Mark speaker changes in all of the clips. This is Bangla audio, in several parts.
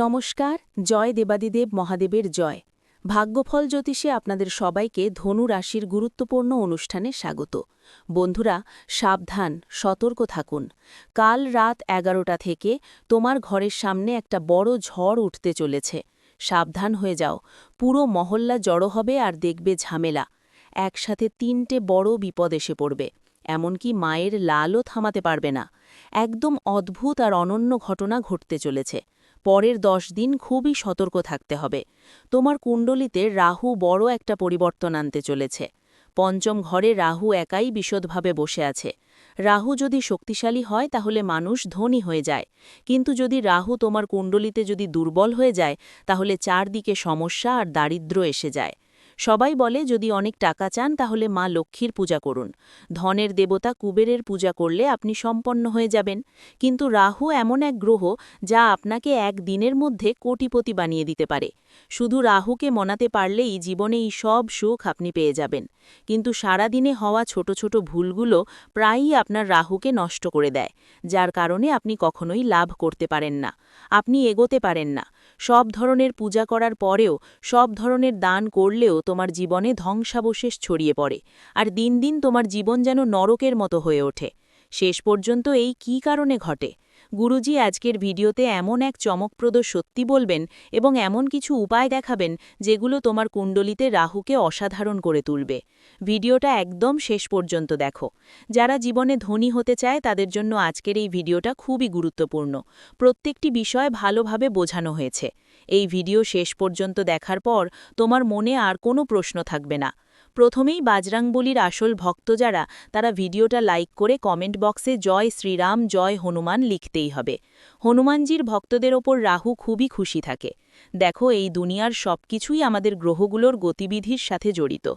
Speaker 1: নমস্কার। জয় দেবাদিদেব মহাদেবের জয়। ভাগ্যফল জ্যোতিষে আপনাদের সবাইকে ধনু রাশির গুরুত্বপূর্ণ অনুষ্ঠানে স্বাগত। বন্ধুরা, সাবধান, সতর্ক থাকুন। কাল রাত 11টা থেকে তোমার ঘরের সামনে একটা বড় ঝড় উঠতে চলেছে। সাবধান হয়ে যাও। পুরো মহল্লা জড়ো হবে আর দেখবে ঝামেলা। একসাথে 3টে বড় বিপদ এসে পড়বে। এমনকি মায়ের লালও থামাতে পারবে না। একদম অদ্ভুত আর অনন্য ঘটনা ঘটতে চলেছে। পরের 10 দিন খুবই সতর্ক থাকতে হবে। তোমার কুণ্ডলিতে রাহু বড় একটা পরিবর্তন আনতে চলেছে। পঞ্চম ঘরে রাহু একাই বিশদভাবে বসে আছে। রাহু যদি শক্তিশালী হয় তাহলে মানুষ ধনী হয়ে যায়, কিন্তু যদি রাহু তোমার কুণ্ডলিতে যদি দুর্বল হয়ে যায় তাহলে চারদিকে সমস্যা আর দারিদ্র্য এসে যায়। সবাই বলে যদি অনেক টাকা চান তাহলে মা লক্ষ্মীর পূজা করুন, ধনের দেবতা কুবেরের পূজা করলে আপনি সম্পন্ন হয়ে যাবেন। কিন্তু রাহু এমন এক গ্রহ যা আপনাকে এক দিনের মধ্যে কোটিপতি বানিয়ে দিতে পারে। শুধু রাহুকে মনাতে পারলেই জীবনে এই সব সুখ আপনি পেয়ে যাবেন। কিন্তু সারাদিনে হওয়া ছোট ছোট ভুলগুলো প্রায়ই আপনার রাহুকে নষ্ট করে দেয়, যার কারণে আপনি কখনোই লাভ করতে পারেন না। আপনি এগোতে পারেন না। সব ধরনের পূজা করার পরেও, সব ধরনের দান করলেও তোমার জীবনে ধ্বংসাবশেষ ছড়িয়ে পড়ে, আর দিন দিন তোমার জীবন যেন নরকের মতো হয়ে ওঠে। শেষ পর্যন্ত এই কী কারণে ঘটে? গুরুজি আজকের ভিডিওতে এমন এক চমকপ্রদ সত্যি বলবেন এবং এমন কিছু উপায় দেখাবেন যেগুলো তোমার কুণ্ডলিতে রাহুকে অসাধারণ করে তুলবে। ভিডিওটা একদম শেষ পর্যন্ত দেখো। যারা জীবনে ধনী হতে চায় তাদের জন্য আজকের এই ভিডিওটা খুবই গুরুত্বপূর্ণ। প্রত্যেকটি বিষয় ভালোভাবে বোঝানো হয়েছে। এই ভিডিও শেষ পর্যন্ত দেখার পর তোমার মনে আর কোনো প্রশ্ন থাকবে না। প্রথমেই বাজরাংবলীর আসল ভক্ত যারা, তারা ভিডিওটা লাইক করে কমেন্ট বক্সে জয় শ্রীরাম জয় হনুমান লিখতেই হবে। হনুমানজির ভক্তদের ওপর রাহু খুবই খুশি থাকে। দেখো, এই দুনিয়ার সবকিছুই আমাদের গ্রহগুলোর গতিবিধির সাথে জড়িত।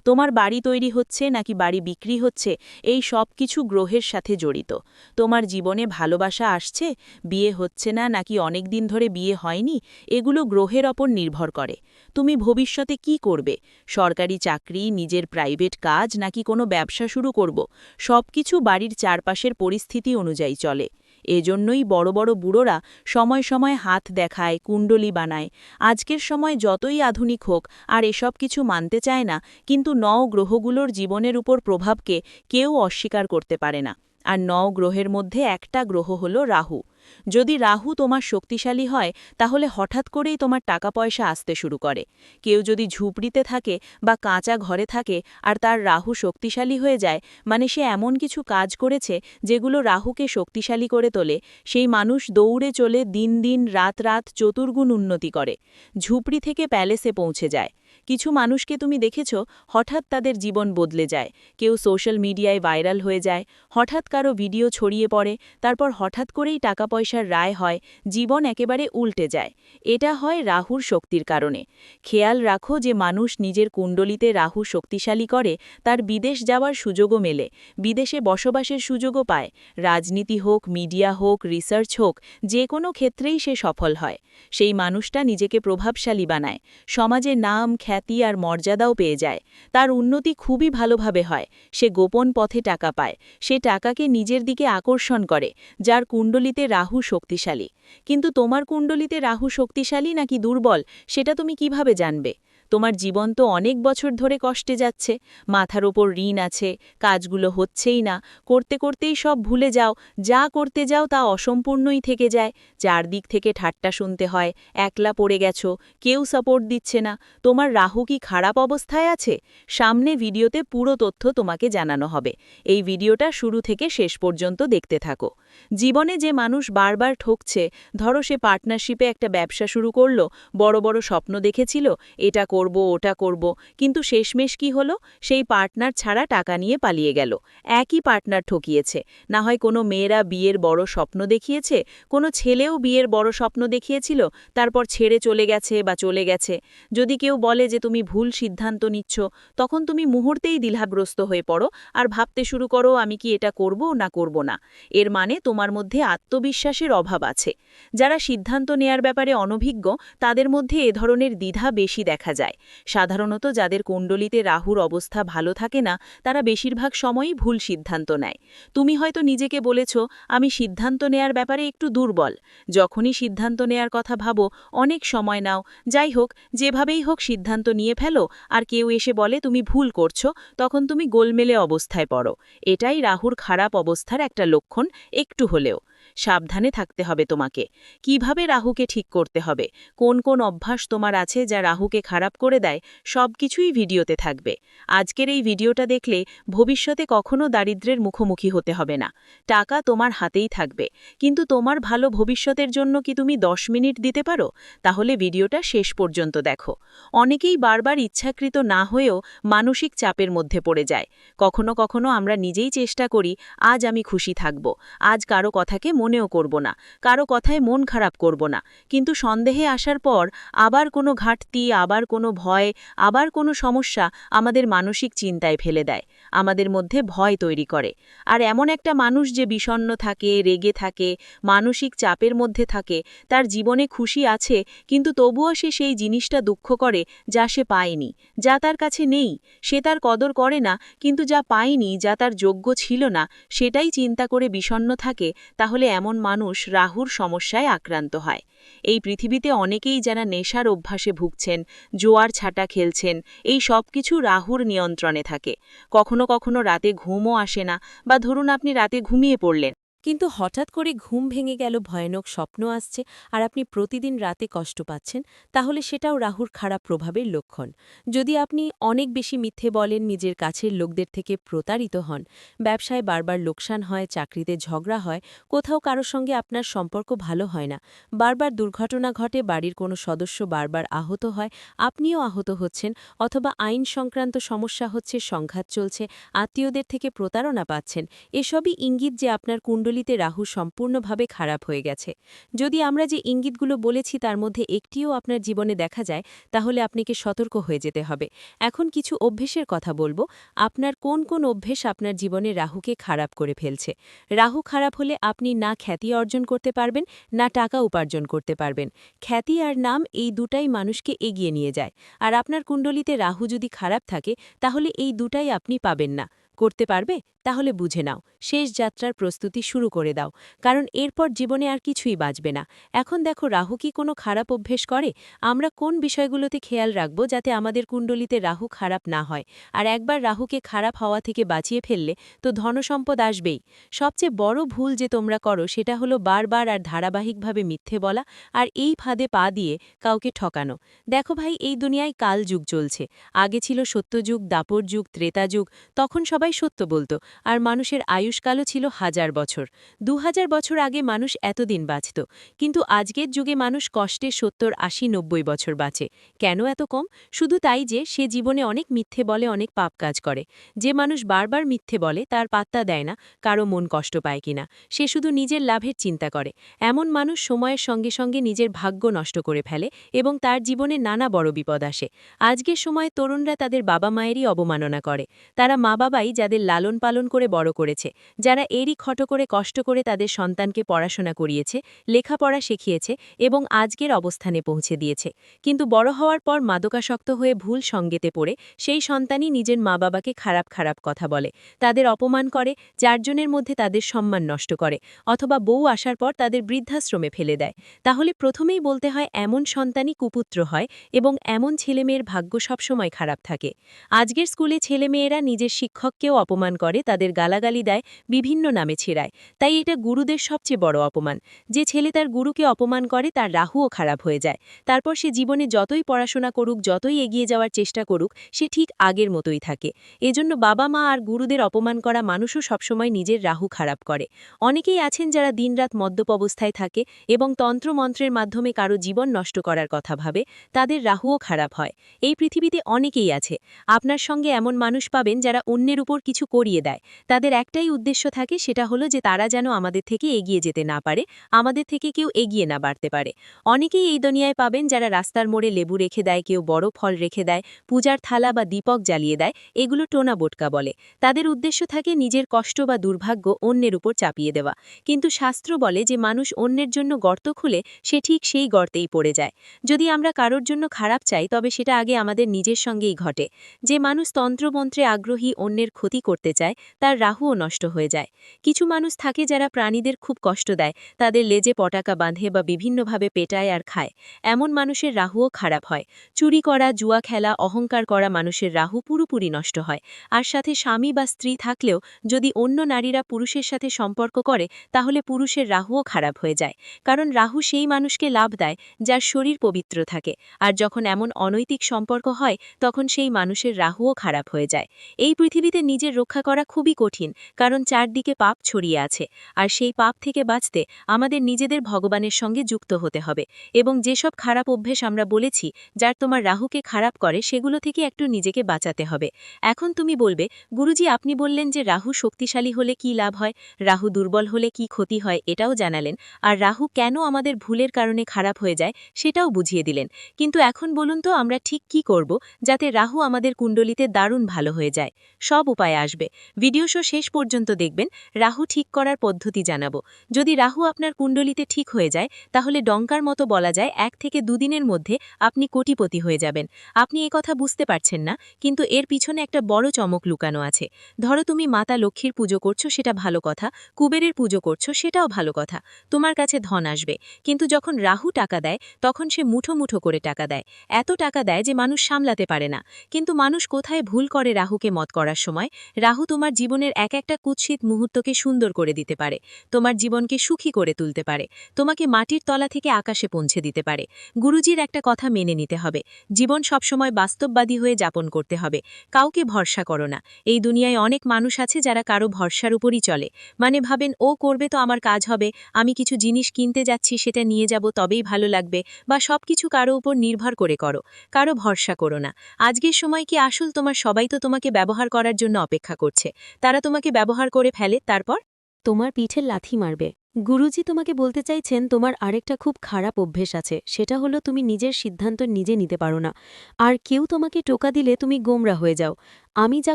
Speaker 1: তোমার বাড়ি তৈরি হচ্ছে নাকি বাড়ি বিক্রি হচ্ছে, এই সব কিছু গ্রহের সাথে জড়িত। তোমার জীবনে ভালোবাসা আসছে, বিয়ে হচ্ছে না নাকি অনেক দিন ধরে বিয়ে হয়নি, এগুলো গ্রহের ওপর নির্ভর করে। তুমি ভবিষ্যতে কি করবে, সরকারি চাকরি, নিজের প্রাইভেট কাজ নাকি কোনো ব্যবসা শুরু করব, সবকিছু বাড়ির চারপাশের পরিস্থিতি অনুযায়ী চলে। এজন্যই বড় বড় বুড়োরা সময় সময় হাত দেখায়, কুণ্ডলী বানায়। আজকের সময় যতই আধুনিক হোক আর এসব কিছু মানতে চায় না, কিন্তু গ্রহগুলোর জীবনের উপর প্রভাবকে কেউ অস্বীকার করতে পারে না। আর গ্রহের মধ্যে একটা গ্রহ হলো রাহু। যদি রাহু তোমার শক্তিশালী হয় তাহলে হঠাৎ করেই তোমার টাকা পয়সা আসতে শুরু করে। কেউ যদি ঝুপড়িতে থাকে বা কাঁচা ঘরে থাকে আর তার রাহু শক্তিশালী হয়ে যায়, মানে সে এমন কিছু কাজ করেছে যেগুলো রাহুকে শক্তিশালী করে তোলে, সেই মানুষ দৌড়ে চলে দিন দিন রাত রাত চতুর্গুণ উন্নতি করে, ঝুপড়ি থেকে প্যালেসে পৌঁছে যায়। কিছু মানুষকে তুমি দেখেছ, হঠাৎ তাদের জীবন বদলে যায়। কেউ সোশ্যাল মিডিয়ায় ভাইরাল হয়ে যায়, হঠাৎ কারো ভিডিও ছড়িয়ে পড়ে, তারপর হঠাৎ করেই টাকা পয়সার রায় হয়, জীবন একেবারে উল্টে যায়। এটা হয় রাহুর শক্তির কারণে। খেয়াল রাখো, যে মানুষ নিজের কুণ্ডলিতে রাহু শক্তিশালী করে তার বিদেশ যাওয়ার সুযোগও মেলে, বিদেশে বসবাসের সুযোগও পায়। রাজনীতি হোক, মিডিয়া হোক, রিসার্চ হোক, যে কোনো ক্ষেত্রেই সে সফল হয়। সেই মানুষটা নিজেকে প্রভাবশালী বানায়, সমাজে নাম, খ্যাতি আর মর্যাদাও পেয়ে যায়। তার উন্নতি খুবই ভালোভাবে হয়। সে গোপন পথে টাকা পায়, সে টাকাকে নিজের দিকে আকর্ষণ করে, যার কুণ্ডলিতে রাহু শক্তিশালী। কিন্তু তোমার কুণ্ডলিতে রাহু শক্তিশালী নাকি দুর্বল, সেটা তুমি কিভাবে জানবে? তোমার জীবন তো অনেক বছর ধরে কষ্টে যাচ্ছে, মাথার ওপর ঋণ আছে, কাজগুলো হচ্ছেই না, করতে করতেই সব ভুলে যাও, যা করতে যাও তা অসম্পূর্ণই থেকে যায়, চারদিক থেকে ঠাট্টা শুনতে হয়, একলা পড়ে গেছো, কেউ সাপোর্ট দিচ্ছে না। তোমার রাহু কি খারাপ অবস্থায় আছে? সামনে ভিডিওতে পুরো তথ্য তোমাকে জানানো হবে। এই ভিডিওটা শুরু থেকে শেষ পর্যন্ত দেখতে থাকো। জীবনে যে মানুষ বারবার ঠকছে, ধরো সে পার্টনারশিপে একটা ব্যবসা শুরু করলো, বড় বড় স্বপ্ন দেখেছিল, এটা করব ওটা করব, কিন্তু শেষমেশ কি হলো? সেই পার্টনার ছাড়া টাকা নিয়ে পালিয়ে গেল। একই পার্টনার ঠকিয়েছে। না হয় কোনো মেয়েরা বিয়ের বড় স্বপ্ন দেখিয়েছে, কোনো ছেলেও বিয়ের বড় স্বপ্ন দেখিয়েছিল, তারপর ছেড়ে চলে গেছে বা চলে গেছে। যদি কেউ বলে যে তুমি ভুল সিদ্ধান্ত নিচ্ছ, তখন তুমি মুহূর্তেই দ্বিধাগ্রস্ত হয়ে পড়ো আর ভাবতে শুরু করো, আমি কি এটা করব না করব না। এর মানে তোমার মধ্যে আত্মবিশ্বাসের অভাব আছে। যারা সিদ্ধান্ত নেয়ার ব্যাপারে অনভিজ্ঞ তাদের মধ্যে এ ধরনের দ্বিধা বেশি দেখা যায়। সাধারণত যাদের কুণ্ডলিতে রাহুর অবস্থা ভালো থাকে না তারা বেশিরভাগ সময়ই ভুল সিদ্ধান্ত নেয়। তুমি হয়তো নিজেকে বলেছ, আমি সিদ্ধান্ত নেয়ার ব্যাপারে একটু দুর্বল। যখনই সিদ্ধান্ত নেয়ার কথা ভাবো অনেক সময় নাও, যাই হোক যেভাবেই হোক সিদ্ধান্ত নিয়ে ফেলো, আর কেউ এসে বলে তুমি ভুল করছো, তখন তুমি গোলমেলে অবস্থায় পড়ো। এটাই রাহুর খারাপ অবস্থার একটা লক্ষণ, একটু হলেও। সাবধানে থাকতে হবে তোমাকে। কিভাবে রাহুকে ঠিক করতে হবে, কোন কোন অভ্যাস তোমার আছে যা রাহুকে খারাপ করে দেয়, সবকিছুই ভিডিওতে থাকবে। আজকের এই ভিডিওটা দেখলে ভবিষ্যতে কখনো দারিদ্র্যের মুখোমুখি হতে হবে না। টাকা তোমার হাতেই থাকবে, কিন্তু তোমার ভালো ভবিষ্যতের জন্য কি তুমি 10 মিনিট দিতে পারো? তাহলে ভিডিওটা শেষ পর্যন্ত দেখো। অনেকেই বারবার ইচ্ছাকৃত না হয়েও মানসিক চাপের মধ্যে পড়ে যায়। কখনো কখনো আমরা নিজেই চেষ্টা করি, আজ আমি খুশি থাকব, আজ কারো কথাকে মনেও করব না, কারো কথায় মন খারাপ করব না। কিন্তু সন্দেহে আসার পর আবার কোনো ঘাটতি, আবার কোনো ভয়, আবার কোনো সমস্যা আমাদের মানসিক চিন্তায় ফেলে দেয়, আমাদের মধ্যে ভয় তৈরি করে। আর এমন একটা মানুষ যে বিষণ্ণ থাকে, রেগে থাকে, মানসিক চাপের মধ্যে থাকে, তার জীবনে খুশি আছে কিন্তু তবুও সে সেই জিনিসটা দুঃখ করে যা সে পায়নি, যা তার কাছে নেই। সে তার কদর করে না, কিন্তু যা পায়নি, যা তার যোগ্য ছিল না, সেটাই চিন্তা করে বিষণ্ণ থাকে। তাহলে এমন মানুষ রাহুর সমস্যায় আক্রান্ত হয়। এই পৃথিবীতে অনেকেই যারা নেশার অভ্যাসে ভুগছেন, জোয়ার ছাটা খেলছেন, এই সব কিছু রাহুর নিয়ন্ত্রণে থাকে। কখনো কখনো রাতে ঘুমও আসে না, বা ধরুন আপনি রাতে ঘুমিয়ে পড়লেন,
Speaker 2: কিন্তু হঠাৎ করে ঘুম ভেঙে গেল, ভয়ানক স্বপ্ন আসছে, আর আপনি প্রতিদিন রাতে কষ্ট পাচ্ছেন, তাহলে সেটাও রাহুর খারাপ প্রভাবের লক্ষণ। যদি আপনি অনেক বেশি মিথ্যে বলেন, নিজের কাছের লোকদের থেকে প্রতারিত হন, ব্যবসায় বারবার লোকসান হয়, চাকরিতে ঝগড়া হয়, কোথাও কারো সঙ্গে আপনার সম্পর্ক ভালো হয় না, বারবার দুর্ঘটনা ঘটে, বাড়ির কোনো সদস্য বারবার আহত হয়, আপনিও আহত হচ্ছেন, অথবা আইন সংক্রান্ত সমস্যা হচ্ছে, সংঘাত চলছে, আত্মীয়দের থেকে প্রতারণা পাচ্ছেন, এসবই ইঙ্গিত যে আপনার কুণ্ডলিতে রাহু সম্পূর্ণভাবে খারাপ হয়ে গেছে। যদি আমরা যে ইঙ্গিতগুলো বলেছি তার মধ্যে একটিও আপনার জীবনে দেখা যায়, তাহলে আপনাকে সতর্ক হয়ে যেতে হবে। এখন কিছু অভ্যেসের কথা বলবো। আপনার কোন কোন অভ্যেস আপনার জীবনে রাহুকে খারাপ করে ফেলছে। রাহু খারাপ হলে আপনি না খ্যাতি অর্জন করতে পারবেন, না টাকা উপার্জন করতে পারবেন। খ্যাতি আর নাম, এই দুটাই মানুষকে এগিয়ে নিয়ে যায়। আর আপনার কুণ্ডলিতে রাহু যদি খারাপ থাকে, তাহলে এই দুটাই আপনি পাবেন না। করতে পারবে? তাহলে বুঝে নাও, শেষ যাত্রার প্রস্তুতি শুরু করে দাও, কারণ এরপর জীবনে আর কিছুই বাঁচবে না। এখন দেখো, রাহু কি কোনো খারাপ অভ্যেস করে? আমরা কোন বিষয়গুলোতে খেয়াল রাখব যাতে আমাদের কুণ্ডলিতে রাহু খারাপ না হয়? আর একবার রাহুকে খারাপ হওয়া থেকে বাঁচিয়ে ফেললে তো ধনসম্পদ আসবেই। সবচেয়ে বড় ভুল যে তোমরা করো সেটা হলো বারবার আর ধারাবাহিকভাবে মিথ্যে বলা, আর এই ফাঁদে পা দিয়ে কাউকে ঠকানো। দেখো ভাই, এই দুনিয়ায় কাল যুগ চলছে। আগে ছিল সত্যযুগ, দাপর যুগ, ত্রেতা যুগ, তখন সবাই সত্য বলতো, আর মানুষের আয়ুষ্কালও ছিল 1000 বছর। 2000 বছর আগে মানুষ এতদিন বাঁচত, কিন্তু আজকের যুগে মানুষ কষ্টে 70, 80, 90 বছর বাঁচে। কেন এত কম? শুধু তাই যে সে জীবনে অনেক মিথ্যে বলে, অনেক পাপ কাজ করে। যে মানুষ বারবার মিথ্যে বলে তার পাত্তা দেয় না কারো মন কষ্ট পায় কিনা, সে শুধু নিজের লাভের চিন্তা করে। এমন মানুষ সময়ের সঙ্গে সঙ্গে নিজের ভাগ্য নষ্ট করে ফেলে এবং তার জীবনে নানা বড় বিপদ আসে। আজকের সময়ে তরুণরা তাদের বাবা মায়েরই অবমাননা করে। তারা মা বাবাই যাদের লালন পালন করে বড় করেছে, যারা এরই খটো করে কষ্ট করে তাদের সন্তানকে পড়াশোনা করিয়েছে, লেখাপড়া শিখিয়েছে এবং আজকের অবস্থানে পৌঁছে দিয়েছে। কিন্তু বড় হওয়ার পর মাদকাসক্ত হয়ে ভুল সঙ্গেতে পড়ে সেই সন্তানই নিজের মা বাবাকে খারাপ খারাপ কথা বলে, তাদের অপমান করে, চারজনের মধ্যে তাদের সম্মান নষ্ট করে, অথবা বউ আসার পর তাদের বৃদ্ধাশ্রমে ফেলে দেয়। তাহলে প্রথমেই বলতে হয়, এমন সন্তানই কুপুত্র হয় এবং এমন ছেলেমেয়ের ভাগ্য সবসময় খারাপ থাকে। আজকের স্কুলে ছেলেমেয়েরা নিজের শিক্ষককেও অপমান করে, তাদের গালাগালি দেয়, বিভিন্ন নামে ছেড়ায়। তাই এটা গুরুদের সবচেয়ে বড় অপমান। যে ছেলে তার গুরুকে অপমান করে তার রাহুও খারাপ হয়ে যায়। তারপর সে জীবনে যতই পড়াশোনা করুক, যতই এগিয়ে যাওয়ার চেষ্টা করুক, সে ঠিক আগের মতোই থাকে। এজন্য বাবা মা আর গুরুদের অপমান করা মানুষও সবসময় নিজের রাহু খারাপ করে। অনেকেই আছেন যারা দিনরাত মদ্যপ অবস্থায় থাকে এবং তন্ত্রমন্ত্রের মাধ্যমে কারো জীবন নষ্ট করার কথা ভাবে, তাদের রাহুও খারাপ হয়। এই পৃথিবীতে অনেকেই আছে। আপনার সঙ্গে এমন মানুষ পাবেন যারা অন্যের উপর কিছু করিয়ে দেয়, তাদের একটাই উদ্দেশ্য থাকে, সেটা হলো যে তারা যেন আমাদের থেকে এগিয়ে যেতে না পারে, আমাদের থেকে কেউ এগিয়ে না বাড়তে পারে। অনেকেই এই দুনিয়ায় পাবেন যারা রাস্তার মোড়ে লেবু রেখে দেয়, কেউ বড় ফল রেখে দেয়, পূজার থালা বা দীপক জ্বালিয়ে দেয়, এগুলো টোনা বোটকা বলে। তাদের উদ্দেশ্য থাকে নিজের কষ্ট বা দুর্ভাগ্য অন্যের উপর চাপিয়ে দেওয়া। কিন্তু শাস্ত্র বলে যে মানুষ অন্যের জন্য গর্ত খুলে সে ঠিক সেই গর্তেই পড়ে যায়। যদি আমরা কারোর জন্য খারাপ চাই তবে সেটা আগে আমাদের নিজের সঙ্গেই ঘটে। যে মানুষ তন্ত্রমন্ত্রে আগ্রহী, অন্যের ক্ষতি করতে চায়, তার রাহুও নষ্ট হয়ে যায়। কিছু মানুষ থাকে যারা প্রাণীদের খুব কষ্ট দেয়, তাদের লেজে পটাকা বাঁধে বা বিভিন্নভাবে পেটায় আর খায়। এমন মানুষের রাহুও খারাপ হয়। চুরি করা, জুয়া খেলা, অহংকার করা মানুষের রাহু পুরোপুরি নষ্ট হয়। আর সাথে স্বামী বা স্ত্রী থাকলেও যদি অন্য নারীরা পুরুষের সাথে সম্পর্ক করে তাহলে পুরুষের রাহুও খারাপ হয়ে যায়। কারণ রাহু সেই মানুষকে লাভ দেয় যার শরীর পবিত্র থাকে। আর যখন এমন অনৈতিক সম্পর্ক হয় তখন সেই মানুষের রাহুও খারাপ হয়ে যায়। এই পৃথিবীতে নিজের রক্ষা করা খুবই কঠিন, কারণ চারদিকে পাপ ছড়িয়ে আছে। আর সেই পাপ থেকে বাঁচতে আমাদের নিজেদের ভগবানের সঙ্গে যুক্ত হতে হবে। এবং যেসব খারাপ অভ্যেস আমরা বলেছি যার তোমার রাহুকে খারাপ করে, সেগুলো থেকে একটু নিজেকে বাঁচাতে হবে। এখন তুমি বলবে, গুরুজি আপনি বললেন যে রাহু শক্তিশালী হলে কি লাভ হয়, রাহু দুর্বল হলে কি ক্ষতি হয় এটাও জানালেন, আর রাহু কেন আমাদের ভুলের কারণে খারাপ হয়ে যায় সেটাও বুঝিয়ে দিলেন। কিন্তু এখন বলুন তো আমরা ঠিক কি করব যাতে রাহু আমাদের কুণ্ডলিতে দারুণ ভালো হয়ে যায়? সব উপায় আসবে। ভিডিও শেষ পর্যন্ত দেখবেন, রাহু ঠিক করার পদ্ধতি জানাবো। যদি রাহু আপনার কুণ্ডলিতে ঠিক হয়ে যায় তাহলে ডঙ্কার মতো বলা যায় 1 থেকে 2 দিনের মধ্যে আপনি কোটিপতি হয়ে যাবেন। আপনি এ কথা বুঝতে পারছেন না, কিন্তু এর পিছনে একটা বড় চমক লুকানো আছে। ধরো তুমি মাতা লক্ষ্মীর পুজো করছো, সেটা ভালো কথা, কুবেরের পুজো করছো, সেটাও ভালো কথা, তোমার কাছে ধন আসবে। কিন্তু যখন রাহু টাকা দেয় তখন সে মুঠো মুঠো করে টাকা দেয়, এত টাকা দেয় যে মানুষ সামলাতে পারে না। কিন্তু মানুষ কোথায় ভুল করে রাহুকে মত করার সময়? রাহু তোমার জীবনের এক একটা কুৎসিত মুহূর্তকে সুন্দর করে দিতে পারে, তোমার জীবনকে সুখী করে তুলতে পারে, তোমাকে মাটির তলা থেকে আকাশে পৌঁছে দিতে পারে। গুরুজির একটা কথা মেনে নিতে হবে, জীবন সবসময় বাস্তববাদী হয়ে যাপন করতে হবে। কাউকে ভরসা করো না। এই দুনিয়ায় অনেক মানুষ আছে যারা কারো ভরসার উপরই চলে। মানে ভাবেন ও করবে তো আমার কাজ হবে, আমি কিছু জিনিস কিনতে যাচ্ছি সেটা নিয়ে যাব তবেই ভালো লাগবে, বা সবকিছু কারো উপর নির্ভর করে করো। কারো ভরসা করো না। আজকের সময় কি আসল তোমার সবাই তো তোমাকে ব্যবহার করার জন্য অপেক্ষা করছে। তারা তোমাকে ব্যবহার করে ফেলে, তারপর
Speaker 1: তোমার পিঠে লাথি মারবে। গুরুজি তোমাকে বলতে চাইছেন তোমার আরেকটা খুব খারাপ অভ্যেস আছে, সেটা হলো তুমি নিজের সিদ্ধান্ত নিজে নিতে পারো না। আর কেউ তোমাকে টোকা দিলে তুমি গোমরা হয়ে যাও। আমি যা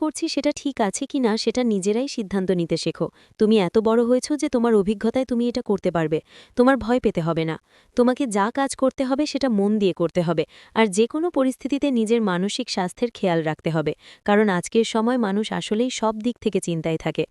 Speaker 1: করছি সেটা ঠিক আছে কিনা সেটা নিজেরাই সিদ্ধান্ত নিতে শেখো। তুমি এত বড় হয়েছো যে তোমার অভিজ্ঞতায় তুমি এটা করতে পারবে। তোমার ভয় পেতে হবে না। তোমাকে যা কাজ করতে হবে সেটা মন দিয়ে করতে হবে। আর যে কোনো পরিস্থিতিতে নিজের মানসিক স্বাস্থ্যের খেয়াল রাখতে হবে, কারণ আজকের সময় মানুষ আসলেই সব দিক থেকে চিন্তায় থাকে।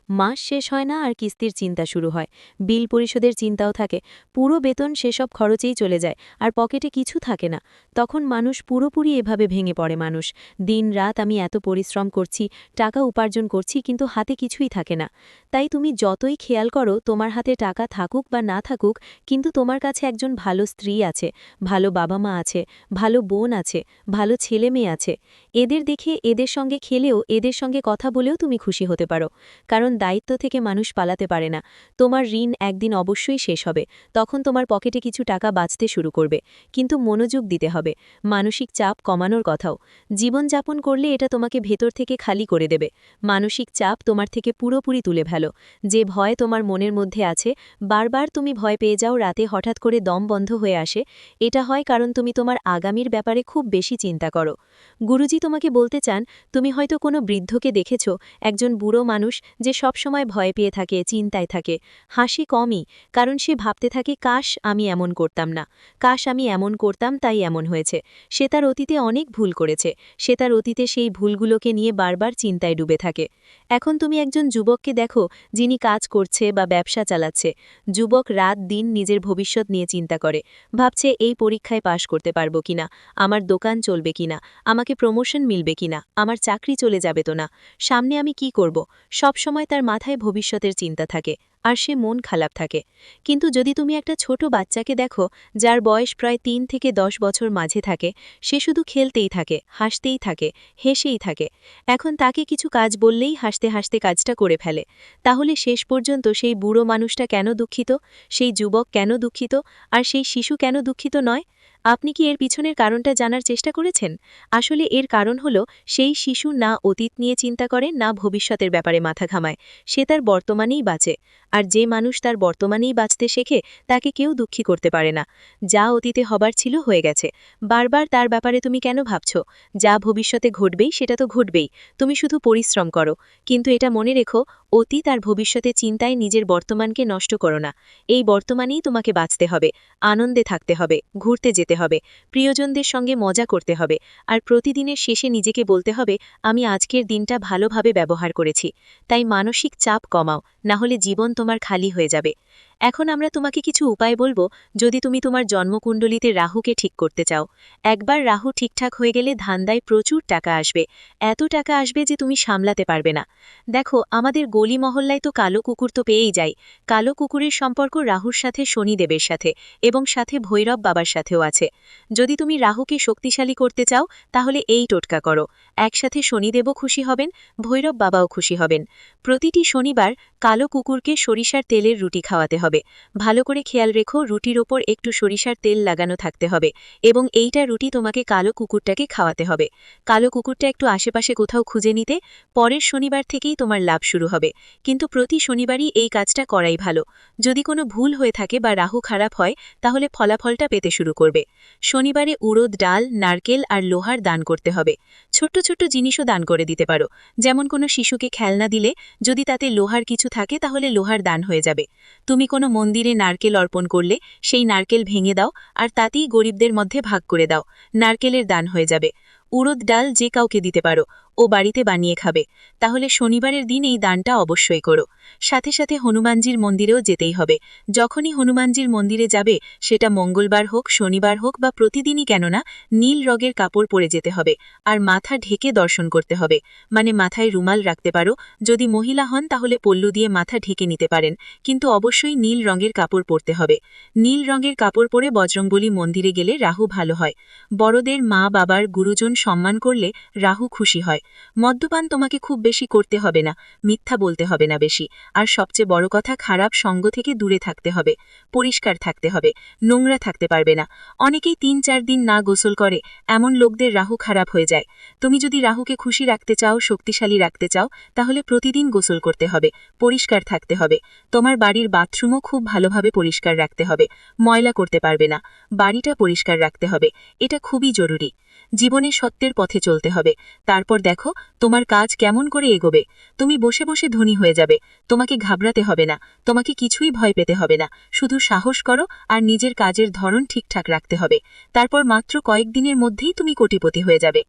Speaker 1: মাস শেষ হয় না আর কিস্তির চিন্তা শুরু হয়, বিল পরিশোধের চিন্তাও থাকে, পুরো বেতন সেসব খরচেই চলে যায়, আর পকেটে কিছু থাকে না। তখন মানুষ পুরোপুরি এভাবে ভেঙে পড়ে। মানুষ দিন রাত আমি এত পরিশ্রম করছি, টাকা উপার্জন করছি, কিন্তু হাতে কিছুই থাকে না। তাই তুমি যতই খেয়াল করো তোমার হাতে টাকা থাকুক বা না থাকুক, কিন্তু তোমার কাছে একজন ভালো স্ত্রী আছে, ভালো বাবা মা আছে, ভালো বোন আছে, ভালো ছেলে মেয়ে আছে। এদের দেখে এদের সঙ্গে খেলেও এদের সঙ্গে কথা বলেও তুমি খুশি হতে পারো। কারণ দায়িত্ব থেকে মানুষ পালাতে পারে না। তোমার ঋণ একদিন অবশ্যই শেষ হবে, তখন তোমার পকেটে কিছু টাকা বাঁচতে শুরু করবে। কিন্তু মনোযোগ দিতে হবে, মানসিক চাপ কমানোর কথাও। জীবনযাপন করলে এটা তোমাকে ভেতর থেকে খালি করে দেবে। মানসিক চাপ তোমার থেকে পুরোপুরি তুলে ফেলো। যে ভয় তোমার মনের মধ্যে আছে, বারবার তুমি ভয় পেয়ে যাও, রাতে হঠাৎ করে দম বন্ধ হয়ে আসে, এটা হয় কারণ তুমি তোমার আগামীর ব্যাপারে খুব বেশি চিন্তা করো। গুরুজি তোমাকে বলতে চান, তুমি হয়তো কোনো বৃদ্ধকে দেখেছ, একজন বুড়ো মানুষ যে সবসময় ভয় পেয়ে থাকে, চিন্তায় থাকে, হাসি কমই, কারণ সে ভাবতে থাকে কাশ আমি এমন করতাম না, কাশ আমি এমন করতাম তাই এমন হয়েছে। সে তার অতীতে অনেক ভুল করেছে, সে তার অতীতে সেই ভুলগুলোকে নিয়ে বারবার চিন্তায় ডুবে থাকে। এখন তুমি একজন যুবককে দেখো যিনি কাজ করছে বা ব্যবসা চালাচ্ছে। যুবক রাত দিন নিজের ভবিষ্যৎ নিয়ে চিন্তা করে, ভাবছে এই পরীক্ষায় পাশ করতে পারবো কিনা, আমার দোকান চলবে কিনা, আমাকে প্রমোশন মিলবে কিনা, আমার চাকরি চলে যাবে তো না, সামনে আমি কি করব। সব সময় তার মাথায় ভবিষ্যতের চিন্তা থাকে, আর সে মন খারাপ থাকে। কিন্তু যদি তুমি একটা ছোট বাচ্চাকে দেখো যার বয়স প্রায় 3 থেকে 10 বছর মাঝে থাকে, সে শুধু খেলতেই থাকে, হাসতেই থাকে, হেসেই থাকে। এখন তাকে কিছু কাজ বললেই হাসতে হাসতে কাজটা করে ফেলে। তাহলে শেষ পর্যন্ত সেই বুড়ো মানুষটা কেন দুঃখিত, সেই যুবক কেন দুঃখিত, আর সেই শিশু কেন দুঃখিত নয়?
Speaker 2: আপনি কি এর পিছনের কারণটা জানার চেষ্টা করেছেন? আসলে এর কারণ হলো সেই শিশু না অতীত নিয়ে চিন্তা করে, না ভবিষ্যতের ব্যাপারে মাথা ঘামায়। সে তার বর্তমানেই বাঁচে। আর যে মানুষ তার বর্তমানেই বাঁচতে শেখে তাকে কেউ দুঃখী করতে পারে না। যা অতীতে হবার ছিল হয়ে গেছে। বারবার তার ব্যাপারে তুমি কেন ভাবছ? যা ভবিষ্যতে ঘটবেই সেটা তো ঘটবেই। তুমি শুধু পরিশ্রম করো। কিন্তু এটা মনে রেখো, অতীত আর ভবিষ্যতে চিন্তায় নিজের বর্তমানকে নষ্ট করো না। এই বর্তমানেই তোমাকে বাঁচতে হবে, আনন্দে থাকতে হবে, ঘুরতে যেতে হবে, প্রিয়জনদের সঙ্গে মজা করতে হবে, আর প্রতিদিনের শেষে নিজেকে বলতে হবে, আমি আজকের দিনটা ভালোভাবে ব্যবহার করেছি। তাই মানসিক চাপ কমাও, না হলে জীবন তোমার খালি হয়ে যাবে। এখন আমরা তোমাকে কিছু উপায় বলবো, যদি তুমি তোমার জন্মকুণ্ডলিতে রাহুকে ঠিক করতে চাও। একবার রাহু ঠিকঠাক হয়ে গেলে ধান্দায় প্রচুর টাকা আসবে। এত টাকা আসবে যে তুমি সামলাতে পারবে না। দেখো, আমাদের গলি মহল্লায় তো কালো কুকুর তো পেয়েই যায়। কালো কুকুরের সম্পর্ক রাহুর সাথে শনিদেবের সাথে এবং সাথে ভৈরব বাবার সাথেও আছে। যদি তুমি রাহুকে শক্তিশালী করতে চাও তাহলে এই টোটকা করো। একসাথে শনিদেবও খুশি হবেন, ভৈরব বাবাও খুশি হবেন। প্রতিটি শনিবার কালো কুকুরকে সরিষার তেলের রুটি খাওয়াতে হবে। ভালো করে খেয়াল রেখো, রুটির ওপর একটু সরিষার তেল লাগানো থাকতে হবে এবং এইটা রুটি তোমাকে কালো কুকুরটাকে খাওয়াতে হবে। কালো কুকুরটা একটু আশেপাশে কোথাও খুঁজে নিতে। পরের শনিবার থেকেই তোমার লাভ শুরু হবে। কিন্তু প্রতি শনিবারই এই কাজটা করাই ভালো। যদি কোনো ভুল হয়ে থাকে বা রাহু খারাপ হয় তাহলে ফলাফলটা পেতে শুরু করবে। শনিবারে উড়দ ডাল, নারকেল আর লোহার দান করতে হবে। ছোট্ট ছোট্ট জিনিসও দান করে দিতে পারো। যেমন কোনো শিশুকে খেলনা দিলে যদি তাতে লোহার কিছু থাকে তাহলে লোহার দান হয়ে যাবে। তুমি কোনো মন্দিরে নারকেল অর্পণ করলে সেই নারকেল ভেঙে দাও আর তাতেই গরিবদের মধ্যে ভাগ করে দাও। নারকেলের দান হয়ে যাবে। উড়দ ডাল যে কাউকে দিতে পারো, ও বাড়িতে বানিয়ে খাবে। তাহলে শনিবারের দিন এই দানটা অবশ্যই করো। সাথে সাথে হনুমানজির মন্দিরেও যেতেই হবে। যখনই হনুমানজির মন্দিরে যাবে, সেটা মঙ্গলবার হোক, শনিবার হোক বা প্রতিদিনই কেননা, নীল রঙের কাপড় পরে যেতে হবে আর মাথা ঢেকে দর্শন করতে হবে। মানে মাথায় রুমাল রাখতে পারো। যদি মহিলা হন তাহলে পল্লু দিয়ে মাথা ঢেকে নিতে পারেন, কিন্তু অবশ্যই নীল রঙের কাপড় পরতে হবে। নীল রঙের কাপড় পরে বজরংবলী মন্দিরে গেলে রাহু ভালো হয়। বড়দের, মা বাবার, গুরুজন সম্মান করলে রাহু খুশি হয়। মদ্যপান তোমাকে খুব বেশি করতে হবে না, মিথ্যা বলতে হবে না বেশি। আর সবচেয়ে বড় কথা, খারাপ সঙ্গ থেকে দূরে থাকতে হবে, পরিষ্কার থাকতে হবে, নোংরা থাকতে পারবে না। অনেকেই ৩-৪ দিন না গোসল করে, এমন লোকদের রাহু খারাপ হয়ে যায়। তুমি যদি রাহুকে খুশি রাখতে চাও, শক্তিশালী রাখতে চাও, তাহলে প্রতিদিন গোসল করতে হবে, পরিষ্কার থাকতে হবে। তোমার বাড়ির বাথরুমও খুব ভালোভাবে পরিষ্কার রাখতে হবে, ময়লা করতে পারবে না। বাড়িটা পরিষ্কার রাখতে হবে, এটা খুবই জরুরি। জীবনে সত্যের পথে চলতে হবে। তারপর দেখো তোমার কাজ কেমন করে এগোবে। তুমি বসে বসে ধনী হয়ে যাবে। তোমাকে ঘাবড়াতে হবে না, তোমাকে কিছুই ভয় পেতে হবে না। শুধু সাহস করো আর নিজের কাজের ধরন ঠিকঠাক রাখতে হবে। তারপর মাত্র কয়েকদিনের মধ্যেই তুমি কোটিপতি হয়ে যাবে।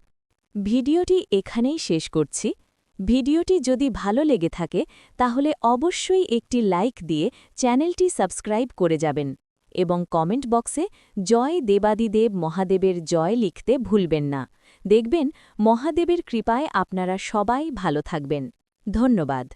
Speaker 1: ভিডিওটি এখানেই শেষ করছি। ভিডিওটি যদি ভালো লেগে থাকে তাহলে অবশ্যই একটি লাইক দিয়ে চ্যানেলটি সাবস্ক্রাইব করে যাবেন এবং কমেন্ট বক্সে জয় দেবাদিদেব মহাদেবের জয় লিখতে ভুলবেন না। দেখবেন মহাদেবের কৃপায় আপনারা সবাই ভালো থাকবেন। ধন্যবাদ।